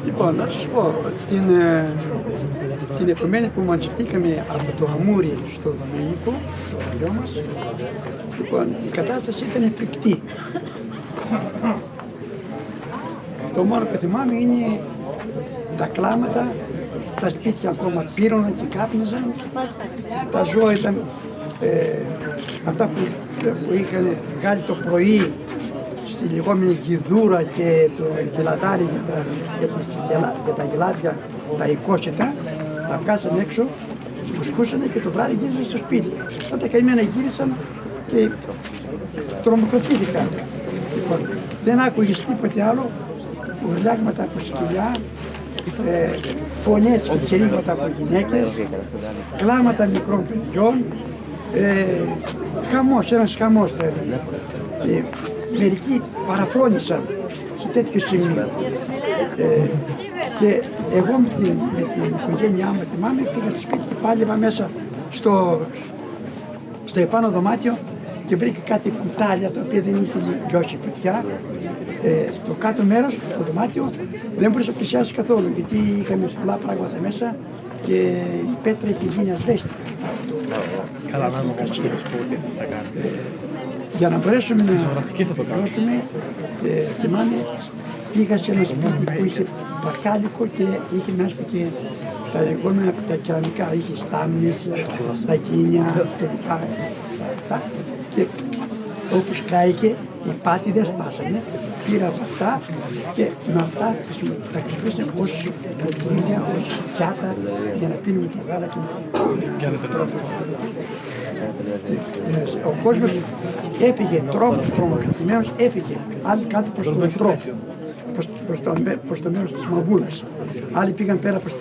Λοιπόν, να σας πω, την επομένη που μαζευτήκαμε από το Αμούρι στο Δομήνικο, το χωριό μας, λοιπόν, η κατάσταση ήταν φρικτή. Το μόνο που θυμάμαι είναι τα κλάματα, τα σπίτια ακόμα πήρωναν και κάπνιζαν, τα ζώα ήταν αυτά που είχαν βγάλει το πρωί στη λεγόμενη γιδούρα και το γελαδάρι για τα γελάδια, τα οικόσιτα, τα βγάζαν έξω, κουσκούσανε και το βράδυ γύρισαν στο σπίτι. Αυτά τα καημένα γύρισαν και τρομοκρατήθηκαν. Λοιπόν, δεν άκουγες τίποτε άλλο, ουρλιάγματα από σκυλιά, φωνές και τσιρίγματα από γυναίκες, κλάματα μικρών παιδιών, χαμός, ένας χαμός δηλαδή. Μερικοί παραφρόνησαν σε τέτοιο σημείο. Και εγώ με την οικογένειά μου, θυμάμαι, πήγα στο σπίτι και πάλευα μέσα στο επάνω δωμάτιο και βρήκα κάτι κουτάλια τα οποία δεν είχε λιώσει φωτιά. Το κάτω μέρος, το δωμάτιο, δεν μπορούσα να πλησιάσει καθόλου γιατί είχαμε πολλά πράγματα μέσα και η πέτρα είχε γίνει ασβέστη. Καλά, να μου πείτε θα κάνετε. Για να μπορέσουμε να δώσουμε, θυμάμαι, πήγα σε ένα σπίτι που είχε μπακάλικο και είχε μέσα και τα λεγόμενα τα κεραμικά, είχε στάμνες, τακίνια κλπ. Και όπως κάηκε, οι πάτηδες σπάσανε, πήρα από αυτά και με αυτά τα χρησιμοποιήσαμε ως ποτήρια, ως πιάτα για να πίνουμε το γάλα και να τρώμε. Ο κόσμος έφυγε τρομοκρατημένος, έφυγε άλλοι κάτω προς τον τρόπο, προς το μέρος της Μαβούλας. Άλλοι πήγαν πέρα προς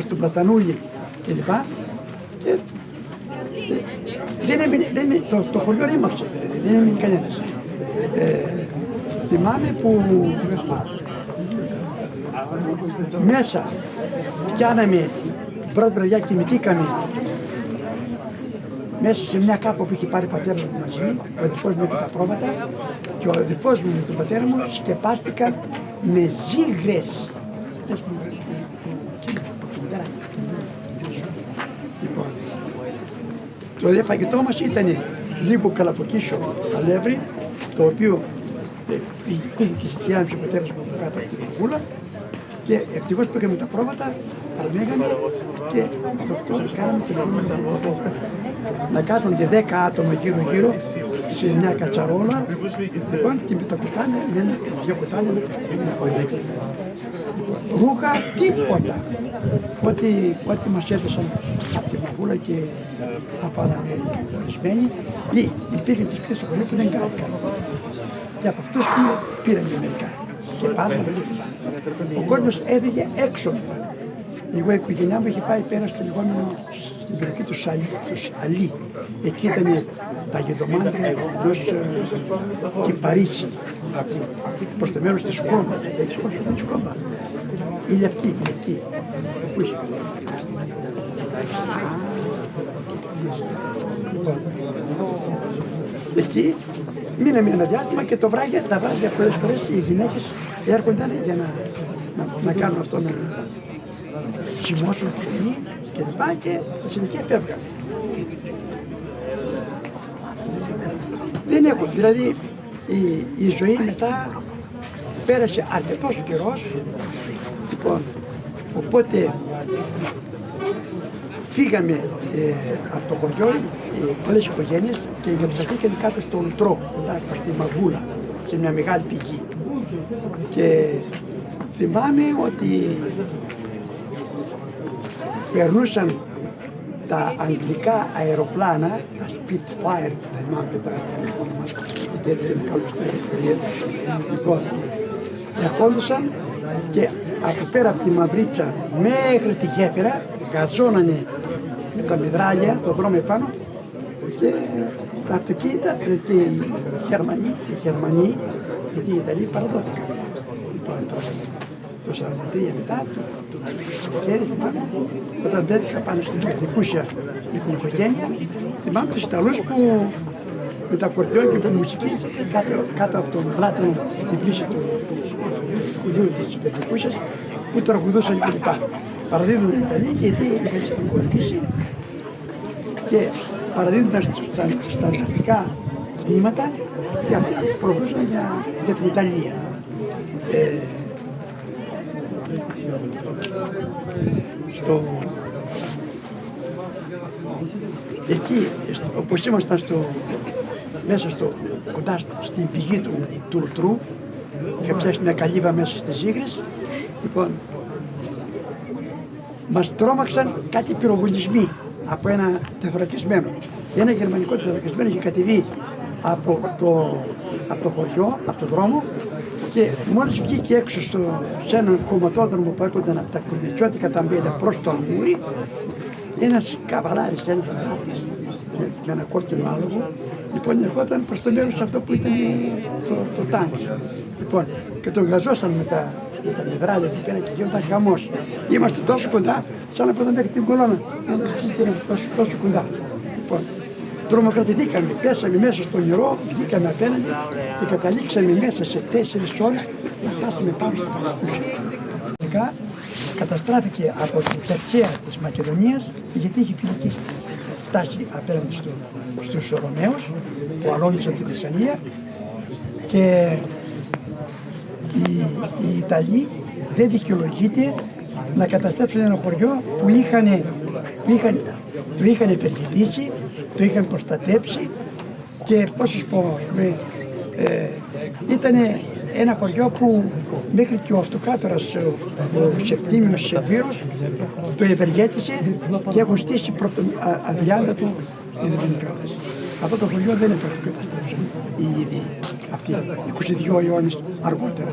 τον Πλατανούλη κλπ. Το χωριό ρήμαξε, δεν έμεινε κανένας. Θυμάμαι που μέσα πιάναμε πρώτη βραδιά, κοιμηθήκαμε μέσα σε μια κάπα που είχε πάρει ο πατέρας μου μαζί, ο αδερφός μου είχε τα πρόβατα και ο αδερφός μου με τον πατέρα μου σκεπάστηκαν με ζύγρες. Λοιπόν, το δε φαγητό μας ήταν λίγο καλαποκίσιο αλεύρι, το οποίο πήγε και στιάμισε ο πατέρας μου κάτω από την βούλα και ευτυχώς πήγαμε τα πρόβατα, παραμέγαμε και αυτό κάναμε και να κάθονται 10 άτομα γύρω-γύρω σε μια κατσαρόλα και με τα κουτάλια, δύο κουτάλια να χωρίσει. Ρούχα, τίποτα. Ό,τι μας έδωσαν από την Μαγούλα και από άλλα μέρη ορισμένοι, υπήρχε τις πίσω χωρίς που δεν κάηκαν. Και από αυτούς πήραν μερικά και πάμε λοιπά. Ο κόσμος έφυγε έξω. Εγώ η οικογένειά μου είχε πάει πέρα στο λεγόμενο, στην περιοχή του Αλή. Εκεί ήταν τα γεδομάντρια ενός Κυπαρίτσι, προς το μέρος της Σκόμπα. Η λευκή, που είχε. Εκεί μείναμε ένα διάστημα και τα βράδια πολλές φορές οι γυναίκες έρχονταν για να κάνουν αυτό, να σημώσουν ψωμί και λοιπά και τα συνεχεία φεύγαν. Δεν έχω, δηλαδή η ζωή μετά πέρασε αρκετός καιρός, λοιπόν, οπότε φύγαμε από το χωριό, πολλές οικογένειες και εγκατασταθήκαμε κάτω στο Λουτρό, στη Μαγούλα, σε μια μεγάλη πηγή. Και θυμάμαι ότι περνούσαν τα αγγλικά αεροπλάνα, τα Spitfire, θυμάμαι τα ονομάτια, τέτοια μεγάλη ιστορία. Λοιπόν, ερχόντουσαν και από πέρα από τη Μαυρίτσα μέχρι τη γέφυρα γαζώνανε με τα μυδράλια το δρόμο επάνω και τα αυτοκίνητα και οι Γερμανοί, γιατί οι Ιταλοί παραδόθηκαν. Το 1943 μετά, το καλοκαίρι, θυμάμαι, όταν μπαίνηκα πάνω στην Δικούσια με την οικογένεια, θυμάμαι τους Ιταλούς που με τα κορδιόν και με μουσική κάτω από τον πλάτανο την πλήση του σκουλιού της Πεντηκούσας που τραγουδούσαν κλπ. Παραδίδουν οι Ιταλοί και οι Ιταλοί είχαν συνακολουθήσει και παραδίδοντας στα ανταρκτικά τμήματα και αυτοί τις προβούσαν για την Ιταλία. Εκεί, όπως ήμασταν μέσα κοντά στην πηγή του Ουρτρού, είχα ψάξει μια καλύβα μέσα στις Ζήγρες, λοιπόν, μας τρόμαξαν κάτι πυροβολισμοί από ένα τεθωρακισμένο. Ένα γερμανικό τεθωρακισμένο είχε κατεβεί από το χωριό, από το δρόμο, και μόλις βγήκε έξω σε έναν κομματόδρομο που έρχονταν από τα κουρδιτσιώτικα ταμπέλια προς το Αμούρι, ένας καβαλάρης, ένας αντάρτης με ένα κόκκινο άλογο, λοιπόν ερχόταν προς το μέρος αυτό που ήταν το τάγκ. Λοιπόν, και τον γαζώσαν με τα μεδράλια που πέρα και γίνονταν χαμός. Είμαστε τόσο κοντά, σαν να πόδαμε μέχρι την κολόνα. Τόσο κοντά. Λοιπόν, τρομοκρατηθήκαμε, πέσαμε μέσα στο νερό, βγήκαμε απέναντι και καταλήξαμε μέσα σε 4 ώρες να φτάσουμε πάνω στο Παλαιστούσια. Καταστράφηκε από την Περσαία της Μακεδονίας γιατί είχε φιλική στάση απέναντι στους Ρωμαίους που αλώνησαν τη Θεσσαλία και οι Ιταλοί δεν δικαιολογείται να καταστρέψουν ένα χωριό που το είχαν υπερβητήσει, το είχαν προστατέψει και πώς σας πω, ήταν ένα χωριό που μέχρι και ο αυτοκράτορας ο Σεπτήμιος Σεβίρος το ευεργέτησε και έχουν στήσει αδειάντα του οι δημοκράτες. Αυτό το χωριό δεν είναι το καταστρέψαν οι ίδιοι αυτοί 22 αιώνες αργότερα.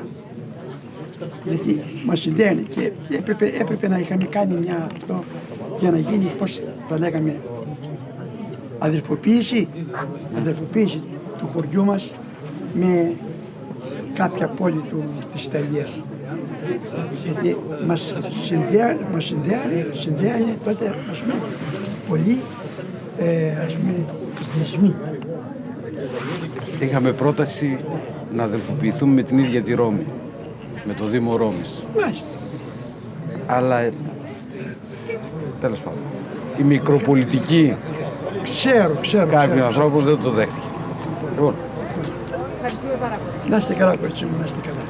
Γιατί μας συνδέανε και έπρεπε να είχαμε κάνει μια αυτό για να γίνει, πώς θα λέγαμε, αδελφοποίηση του χωριού μας με κάποια πόλη της Ιταλίας. Γιατί μας συνδέανε τότε, ας πούμε, πολλοί δεσμοί. Είχαμε πρόταση να αδελφοποιηθούμε με την ίδια τη Ρώμη, με το Δήμο Ρώμης. Μάλιστα. Αλλά, τέλος πάντων, η μικροπολιτική κάποιου ανθρώπου δεν το δέχτηκε. Λοιπόν. Ευχαριστούμε πάρα πολύ. Να είστε καλά, κορίτσι μου, να είστε καλά.